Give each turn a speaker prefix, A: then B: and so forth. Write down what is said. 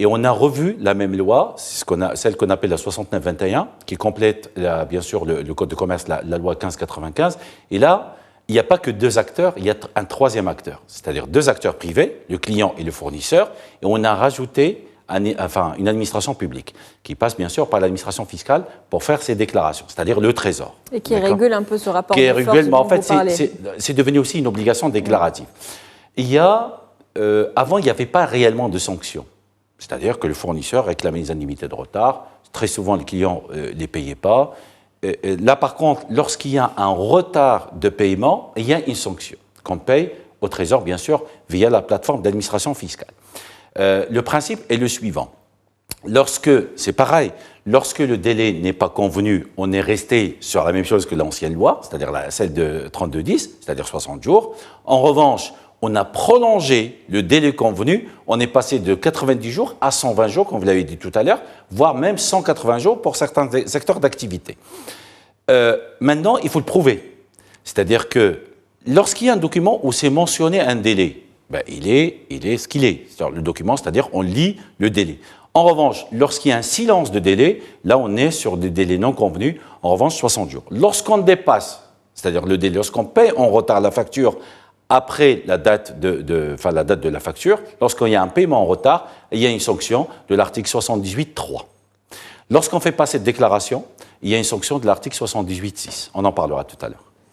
A: Et on a revu la même loi, celle qu'on appelle la 69-21, qui complète bien sûr le Code de commerce, la loi 1595. Et là, il n'y a pas que deux acteurs, il y a un troisième acteur, c'est-à-dire deux acteurs privés, le client et le fournisseur, et on a rajouté une administration publique qui passe bien sûr par l'administration fiscale pour faire ses déclarations, c'est-à-dire le Trésor.
B: Et qui régule un peu ce rapport
A: de
B: force dont
A: en fait,
B: vous parlez.
A: c'est devenu aussi une obligation déclarative. Avant, il n'y avait pas réellement de sanctions. C'est-à-dire que le fournisseur réclamait les indemnités de retard. Très souvent, le client ne les payait pas. Là, par contre, lorsqu'il y a un retard de paiement, il y a une sanction qu'on paye au Trésor, bien sûr, via la plateforme d'administration fiscale. Le principe est le suivant. C'est pareil, lorsque le délai n'est pas convenu, on est resté sur la même chose que l'ancienne loi, c'est-à-dire celle de 3210, c'est-à-dire 60 jours. En revanche, on a prolongé le délai convenu, on est passé de 90 jours à 120 jours, comme vous l'avez dit tout à l'heure, voire même 180 jours pour certains secteurs d'activité. Maintenant, il faut le prouver. C'est-à-dire que lorsqu'il y a un document où c'est mentionné un délai, il est ce qu'il est. C'est-à-dire le document, c'est-à-dire on lit le délai. En revanche, lorsqu'il y a un silence de délai, là on est sur des délais non convenus, en revanche 60 jours. Lorsqu'on dépasse, c'est-à-dire le délai, lorsqu'on paie en retard la facture, après la date de la facture, lorsqu'il y a un paiement en retard, il y a une sanction de l'article 78.3. Lorsqu'on ne fait pas cette déclaration, il y a une sanction de l'article 78.6. On en parlera tout à l'heure.